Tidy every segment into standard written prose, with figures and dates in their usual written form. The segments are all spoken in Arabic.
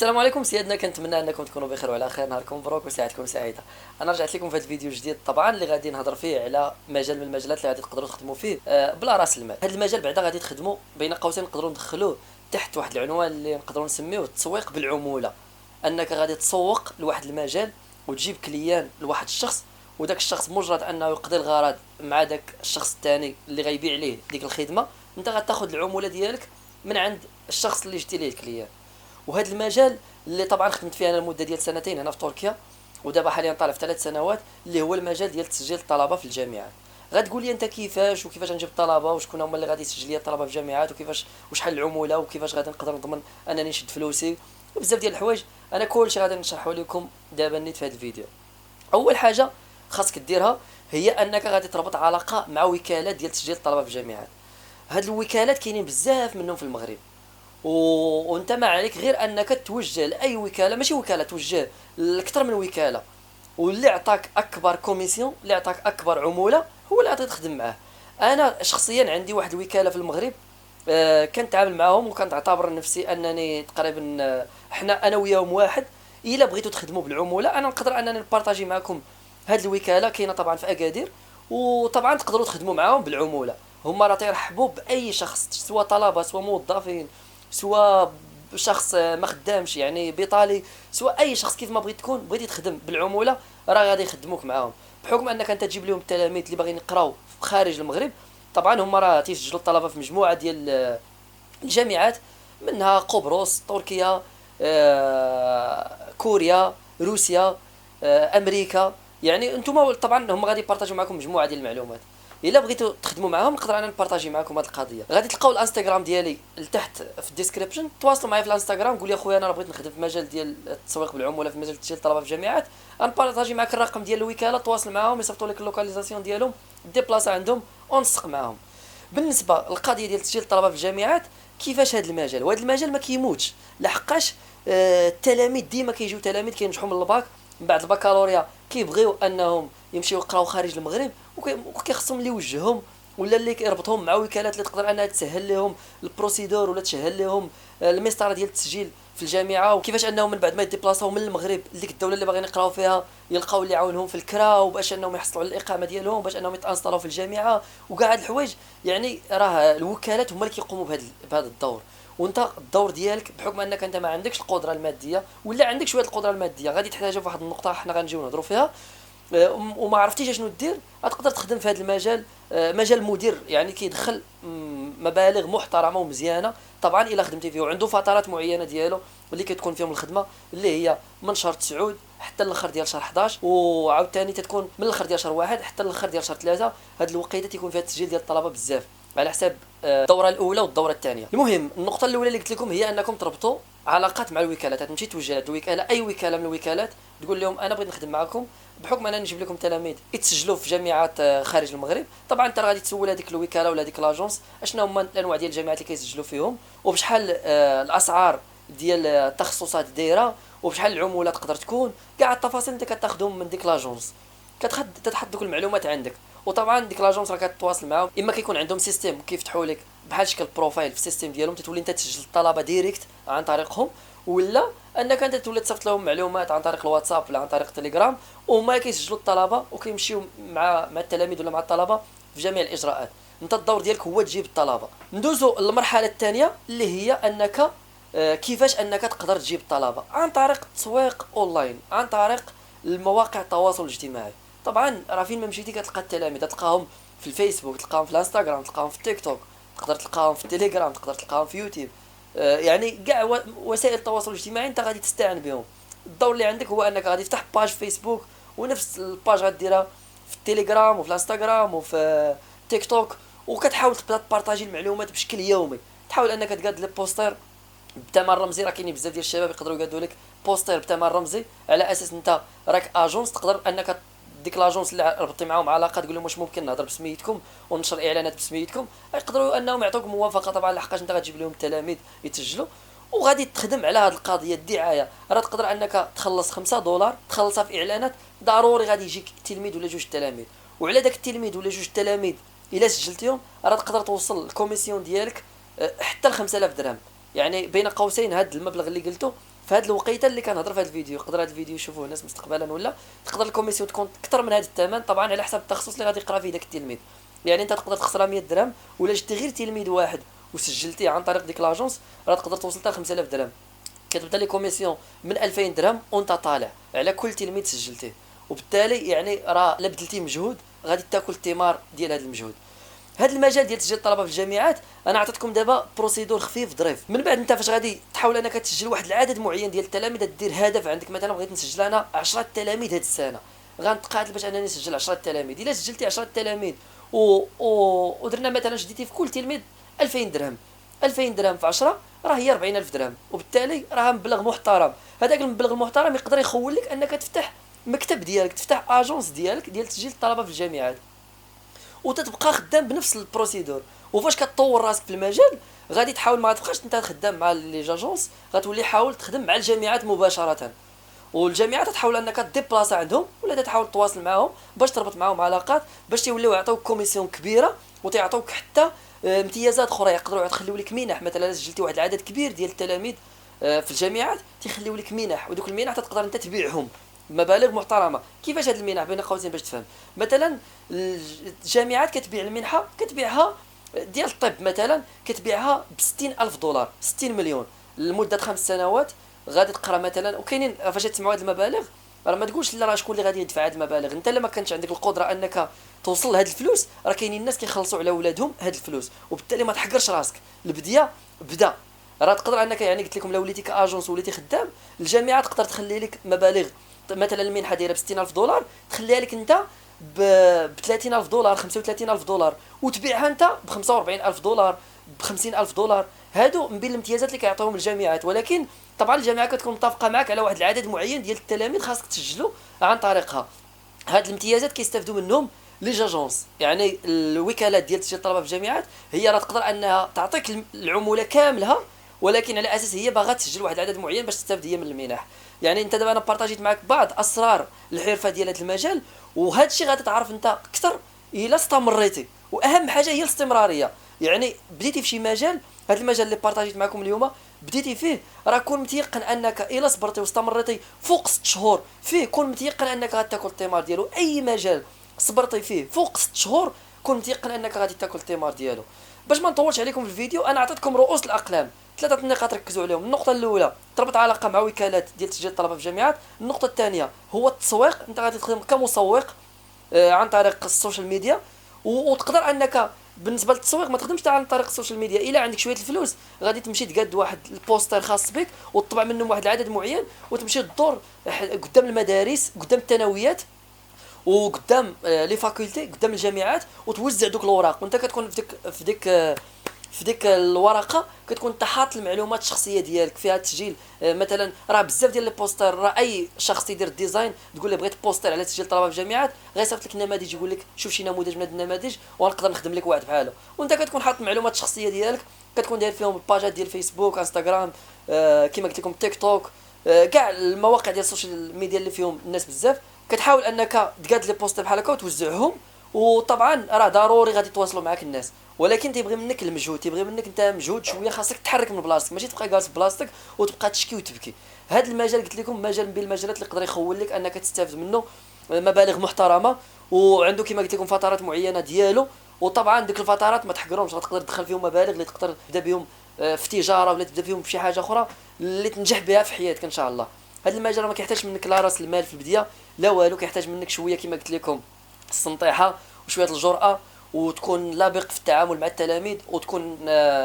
السلام عليكم سيادنا، كنتمنى انكم تكونوا بخير وعلى خير. نهاركم مبروك وساعتكم سعيده. انا رجعت لكم في هذا الفيديو جديد طبعا اللي غادي نهضر فيه على مجال من المجالات اللي غادي تقدروا تخدموا فيه بلا راس المال. هذا المجال بعدا غادي تخدموا بين قوسين، نقدروا ندخلوه تحت واحد العنوان اللي نقدروا نسميوه التسويق بالعموله. انك غادي تسوق لواحد المجال وتجيب كليان لواحد الشخص، وداك الشخص مجرد انه يقضي الغرض مع داك الشخص الثاني اللي غيبيع ليه ديك الخدمه، انت غتاخذ العموله ديالك من عند الشخص اللي جبتي ليه الكليان. وهذا المجال اللي طبعا خدمت فيه انا المده ديال سنتين هنا في تركيا، ودابا حاليا طالع في 3 سنوات، اللي هو المجال ديال تسجيل الطلبه في الجامعات. غتقول لي انت كيفاش نجيب الطلبه، وشكون هما اللي غادي يسجل لي الطلبه في الجامعات، وكيفاش وشحال العموله، وكيفاش غادي نقدر نضمن انني نشد فلوسي، وبزاف ديال الحوايج. انا كلشي غادي نشرحه لكم دابا نيت في هذا الفيديو. اول حاجه خاصك ديرها هي انك غادي تربط علاقه مع وكالات ديال تسجيل الطلبه في الجامعات. هاد الوكالات كاينين بزاف منهم في المغرب، وانت ما عليك غير انك توجه لاي وكاله، ماشي وكاله، توجه لاكثر من وكاله، واللي عطاك اكبر كوميسيون، اللي عطاك اكبر عموله، هو اللي غادي تخدم معاه. انا شخصيا عندي واحد الوكاله في المغرب، كنتعامل معاهم وكنعتبر نفسي انني تقريبا حنا انا وياهم واحد. الا بغيتوا تخدموا بالعموله انا نقدر انني نبارطاجي معكم. هاد الوكاله كاينه طبعا في اكادير، وطبعا تقدروا تخدموا معاهم بالعموله. هما راه تيرحبوا باي شخص، سواء طلبه سواء موظفين سواء شخص ما خدامش يعني بيطالي، سواء اي شخص كيف ما بغيت تكون بغيتي تخدم بالعموله راه غادي يخدموك معاهم. بحكم انك انت تجيب لهم التلاميذ اللي باغيين يقراو خارج المغرب. طبعا هما راه تيسجلوا الطلبه في مجموعه ديال الجامعات، منها قبرص، تركيا، كوريا، روسيا، امريكا. يعني انتم طبعا هم غادي يبارطاجيو معكم مجموعه ديال المعلومات. الا بغيتوا تخدموا معاهم نقدر انا نبارطاجي معكم هذه القضيه. غادي تلقاو الانستغرام ديالي لتحت في الديسكريبشن، تواصلوا معايا في الانستغرام، قول لي اخويا انا بغيت نخدم في مجال ديال التسويق بالعموله، في مجال تسجيل الطلبه في الجامعات. غنبارطاجي معاك الرقم ديال الوكاله، تواصل معاهم يصيفطوا لك اللوكاليزاسيون ديالهم، ديبلاصا عندهم ونسق معاهم. بالنسبه للقضيه ديال تسجيل الطلبه في الجامعات، كيفاش هذا المجال، وهذا المجال ما كيموتش لحقاش التلاميذ ديما كيجيو تلاميذ كينجحوا من الباك، من بعد البكالوريا كيبغيو انهم يمشيو يقراو خارج المغرب، وكيخصهم اللي يوجههم ولا اللي كيربطهم مع وكالات اللي تقدر انها تسهل لهم البروسيدور ولا تسهل لهم المسطره ديال التسجيل في الجامعه، وكيفاش انهم من بعد ما يديبلاصاو من المغرب لديك الدوله اللي باغيين يقراو فيها يلقاو اللي يعاونهم في الكرا، وباش انهم يحصلوا على الاقامه ديالهم، باش انهم يتانستالو في الجامعه وكاع هاد الحوايج. يعني راه الوكالات هما اللي كيقوموا بهذا الدور. وانت الدور ديالك بحكم انك انت ما عندكش القدره الماديه، ولا عندك شويه القدره الماديه غادي تحتاجها في واحد النقطه حنا غنجيو نهضروا فيها، وما عرفتيش شنو دير، غتقدر تخدم في هذا المجال. مجال مدير يعني كيدخل مبالغ محترمه ومزيانه. طبعا الا خدمتي فيه، وعنده فترات معينه ديالو اللي كتكون فيهم الخدمه، اللي هي من شهر 9 حتى الاخر ديال شهر 11، وعاوتاني تتكون من الاخر ديال شهر 1 حتى الاخر ديال شهر 3. هاد الوقيته تيكون فيها التسجيل ديال الطلبه بزاف على حساب الدوره الاولى والدوره الثانيه. المهم النقطه الاولى اللي قلت لكم هي انكم تربطوا علاقات مع الوكالات. تمشي توجه لهاد الوكاله، اي وكاله من الوكالات، تقول لهم انا بغيت نخدم معكم بحكم انني نجيب لكم تلاميذ يتسجلوا في جامعات خارج المغرب. طبعا انت غادي تسول هذيك الوكاله ولا هذيك لاجونس اشنو هما الانواع ديال الجامعات اللي كيسجلوا فيهم، وبشحال الاسعار ديال التخصصات دايره، وبشحال العموله تقدر تكون. كاع التفاصيل انت كتاخذهم من ديك لاجونس، كتحط دوك المعلومات عندك. وطبعا ديك لاجونس راه كتواصل معاهم، اما كيكون عندهم سيستيم كيفتحوا لك بحال شكل بروفايل في السيستيم ديالهم، تتولي انت تسجل الطلبه ديريكت عن طريقهم، ولا انك انت تولي تصيفط لهم معلومات عن طريق الواتساب ولا عن طريق تليجرام، وهما كيسجلوا الطلبه وكيمشيو مع التلاميذ ولا مع الطلبه في جميع الاجراءات. انت الدور ديالك هو تجيب الطلبه. ندوزو للمرحله الثانيه اللي هي انك كيفاش انك تقدر تجيب الطلبه عن طريق التسويق اونلاين، عن طريق المواقع التواصل الاجتماعي. طبعا راه فين ما مشيتي كتلقى التلاميذ، تلقاهم في الفيسبوك، تلقاهم في الانستغرام، تلقاهم في التيك توك، تقدر تلقاهم في التليجرام، تقدر تلقاهم في يوتيوب. يعني كاع وسائل التواصل الاجتماعي انت غادي تستعن بهم. الدور اللي عندك هو انك غادي تفتح باج فيسبوك، ونفس الباج غديرها في التليجرام وفي الانستغرام وفي تيك توك، وكتحاول تبدا تبارطاجي المعلومات بشكل يومي. تحاول انك تقاد لي بوستر بثمن رمزي. راه كاينين بزاف ديال الشباب يقدروا يقادوا لك بوستر بثمن رمزي، على اساس انت راك اجونس، تقدر انك ديك لاجونس اللي ربطتي معاهم علاقه تقول لهم واش ممكن نهضر بسميتكم وننشر اعلانات بسميتكم، يقدروا انهم يعطوك موافقه طبعا لحقاش انت غتجيب لهم التلاميذ يتسجلوا. وغادي تخدم على هذه القضيه الدعايه. راه تقدر انك تخلص $5 تخلصها في اعلانات، ضروري غادي يجيك تلميذ ولا جوج تلاميذ، وعلى داك التلميذ ولا جوج تلاميذ الا سجلتيهم راه تقدر توصل الكوميسيون ديالك حتى ل 5000 درهم. يعني بين قوسين هذا المبلغ اللي قلته في هذه الوقيته اللي كنهضر في هذا الفيديو. يقدر هذا الفيديو يشوفوه الناس مستقبلا، ولا تقدر الكوميسيون تكون اكثر من هذا الثمن، طبعا على حسب التخصص اللي غادي يقرا فيه داك التلميذ. يعني انت تقدر تخسرها 100 درهم، ولا جبتي غير تلميذ واحد وسجلتيه عن طريق ديك لاجونس راه تقدر توصل حتى 5000 درهم. كتبدا لي كوميسيون من 2000 درهم وانت طالع على كل تلميذ سجلتيه، وبالتالي يعني راه لا بذلتي مجهود غادي تاكل الثمار ديال هذا المجهود. هذا المجال ديال تسجيل الطلبه في الجامعات انا عطيتكم دابا بروسيدور خفيف ظريف. من بعد انت فاش غادي تحاول انك تسجل واحد العدد معين ديال التلاميذ، دير هدف عندك، مثلا بغيت نسجل انا 10 تلاميذ هذه السنه، غنتقاتل باش انني نسجل 10 تلاميذ. الا سجلتي 10 تلاميذ ودرنا مثلا شديتي في كل تلميذ 2000 درهم، 2000 درهم في 10 راه هي 40000 درهم، وبالتالي راه مبلغ محترم. هذاك المبلغ المحترم يقدر يخول لك انك تفتح مكتب ديالك، تفتح اجونس ديالك ديال تسجيل الطلبه في الجامعات، وتتبقى خدام بنفس البروسيدور. وفاش كتطور راسك في المجال غادي تحاول ما تبقاش انت خدام مع لي جاجونس، غتولي حاول تخدم مع الجامعات مباشره، والجامعات تحاول انك ديبلاصا عندهم ولا تحاول تواصل معهم باش تربط معهم علاقات باش يوليو يعطيوك كوميسيون كبيره، وتيعطيوك حتى امتيازات اخرى. يقدروا يخليو لك منح، مثلا سجلتي واحد العدد كبير ديال التلاميذ في الجامعات تيخليو لك منح، ودوك المنح تقدر انت تبيعهم بمبالغ محترمه. كيفاش هاد المنح بين قوسين باش تفهم؟ مثلا الجامعات كتبيع المنحه، كتبيعها ديال الطب مثلا كتبيعها ب 60000 دولار، 60 مليون لمده 5 سنوات. غادي تقرا مثلا، وكاينين فاش تسمعوا هاد المبالغ راه ما تقولش لا راه شكون اللي غادي يدفع هاد المبالغ. انت لما كانش عندك القدره انك توصل لهاد الفلوس، راه كاينين الناس كيخلصوا على ولادهم هاد الفلوس، وبالتالي ما تحقرش راسك. البديه بدا، راه تقدر انك يعني قلت لكم لو وليتي كاجونس وليتي خدام، الجامعه تقدر تخلي لك مبالغ. مثلا المنحه دايره ب 60000 دولار تخليها لك انت ب 30000 دولار، 35000 دولار، وتبيعها انت ب 45000 دولار، ب 50000 دولار. هادو من بين الامتيازات اللي كيعطيوهم الجامعات. ولكن طبعا الجامعه كتكون متفقه معك على واحد العدد معين ديال التلاميذ خاصك تسجلوا عن طريقها. هاد الامتيازات كيستافدوا منهم لي جاجونس، يعني الوكالات ديال تسجيل الطلبه في الجامعات هي راه تقدر انها تعطيك العموله كاملها، ولكن على اساس هي باغا تسجل واحد العدد معين باش تستافد هي من المنح. يعني انت دابا انا بارطاجيت معك بعض اسرار الحرفه ديال هذا المجال، وهذا الشيء غادي تعرف انت اكثر الا استمريتي. واهم حاجه هي الاستمراريه. يعني بديتي في شي مجال، هذا المجال اللي بارطاجيت معكم اليوم بديتي فيه، راه كون متيقن انك الا صبرتي واستمريتي فوق 6 شهور فيه، كون متيقن انك غتاكل الثمار ديالو. اي مجال صبرتي فيه فوق 6 شهور كون متيقن انك غادي تاكل الثمار ديالو. باش ما نطولش عليكم في الفيديو، انا عطيتكم رؤوس الاقلام، 3 نقاط ركزوا عليهم. النقطه الاولى تربط علاقه مع وكالات ديال تسجيل الطلبه في الجامعات. النقطه الثانيه هو التسويق، انت غادي تخدم كمسوق عن طريق السوشيال ميديا، وتقدر انك بالنسبه للتسويق ما تخدمش عن طريق السوشيال ميديا. الا عندك شويه الفلوس غادي تمشي تقاد واحد البوستر خاص بك وتطبع منه واحد العدد معين، وتمشي تدور قدام المدارس، قدام الثانويات، وقدام لي فاكولتي، قدام الجامعات، وتوزع دوك الاوراق. وانت كتكون في ديك الورقه كتكون انت حاط المعلومات الشخصيه ديالك فيها تسجيل. مثلا راه بزاف ديال لي بوستر، راه اي شخص يدير ديزاين تقول له بغيت بوستر على تسجيل الطلبه في الجامعات، غيصيفط لك نماذج يقول لك شوف شي نموذج من هاد النماذج ونقدر نخدم لك واحد بحاله. وانت كتكون حاط المعلومات الشخصيه ديالك، كتكون داير فيهم الباجات ديال فيسبوك، انستغرام، كما قلت لكم تيك توك، كاع المواقع ديال السوشيال ميديا اللي فيهم الناس بزاف. كتحاول انك تقاد لي بوستر بحال هكا وتوزعهم. وطبعا راه ضروري غادي تواصلوا معاك الناس، ولكن تيبغي منك المجهود، تيبغي منك انت مجهود شويه، خاصك تحرك من بلاصتك، ماشي تبقى جالس بلاصتك وتبقى تشكي وتبكي. هذا المجال قلت لكم مجال من بين المجالات اللي يقدر يخول لك انك تستافد منه مبالغ محترمه، وعنده كما قلت لكم فترات معينه ديالو. وطبعا ديك الفترات ما تحقرهمش، غتقدر تدخل فيهم مبالغ اللي تقدر تبدا بهم في تجاره، ولا تبدا فيهم بشي حاجه اخرى اللي تنجح بها في حياتك ان شاء الله. هذا المجال ما كيحتاجش منك لا راس المال في البدايه لا والو، كيحتاج منك شويه كما قلت لكم السنطيحه وشويه الجرأه، وتكون لابق في التعامل مع التلاميذ، وتكون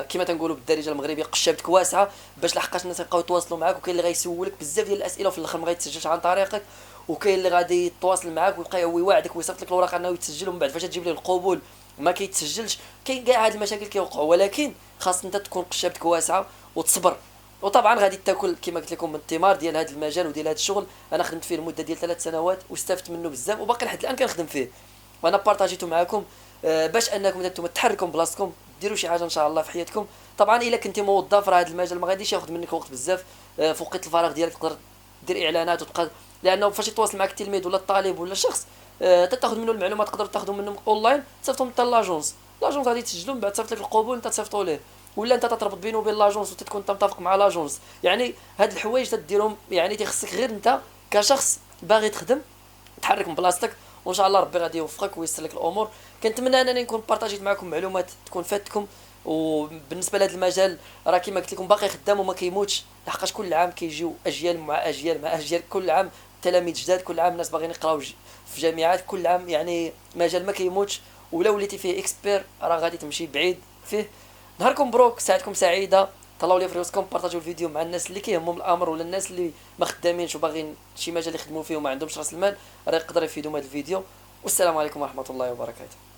كما تنقولوا بالدارجه المغربيه قشابتك واسعه باش لحقاش الناس يبقاو يتواصلوا معاك. وكاين اللي غيسولك بزاف ديال الاسئله وفي الاخر ما غيتسجلش عن طريقك، وكاين اللي غادي يتواصل معاك ويبقى يوعدك ويصيفط لك الاوراق انه يتسجل، ومن بعد فاش تجيب ليه القبول ما كيتسجلش. كاين كاع هاد المشاكل كيوقعوا، ولكن خاص انت تكون قشابتك واسعه وتصبر. وطبعا غادي تاكل كما قلت لكم من الثمار ديال هذا المجال وديال هذا الشغل. انا خدمت فيه لمده ديال 3 سنوات واستفدت منه بزاف، وباقي لحد الان كنخدم فيه، وانا بارطاجيته معكم باش انكم نتوما تحركوا بلاصتكم ديروا شي حاجه ان شاء الله في حياتكم. طبعا الا كنتي موظف راه هذا المجال ما غاديش ياخذ منك وقت بزاف، في وقت الفراغ ديالك تقدر دير اعلانات وتبقى، لانه فاش يتواصل معك التلميذ ولا الطالب ولا شخص تاخذ منه المعلومات، تقدر تاخذوا منهم اونلاين تصيفطهم حتى لاجونس، لاجونس غادي تسجلوا من بعد تصيفط لك القبول انت تصيفطوا ليه. ولا انت تتربط بينه وبين لاجونس وتتكون انت متفق مع لاجونس. يعني هاد الحوايج تديرهم يعني تيخصك غير انت كشخص باغي تخدم تحرك من بلاصتك، وان شاء الله ربي غادي يوفقك ويسر لك الامور. كنتمنى انني نكون بارطاجيت معكم معلومات تكون فاتكم. وبالنسبه لهذا المجال راه كما قلت لكم باقي خدام وما كيموتش، لحقاش كل عام كيجيو اجيال مع اجيال مع اجيال، كل عام تلاميذ جداد، كل عام ناس باغيين يقراو في جامعات، كل عام يعني مجال ما كيموتش. ولا وليتي فيه اكسبير راه غادي تمشي بعيد فيه. نهاركم مبروك، ساعتكم سعيده، طلعوا لي في راسكم، بارطاجيو الفيديو مع الناس اللي كيهمهم الامر ولا الناس اللي ما خدامينش وباغيين شي مجال يخدموا فيه وما عندهمش راس المال، راه يقدر يفيدوا من هذا الفيديو. والسلام عليكم ورحمه الله وبركاته.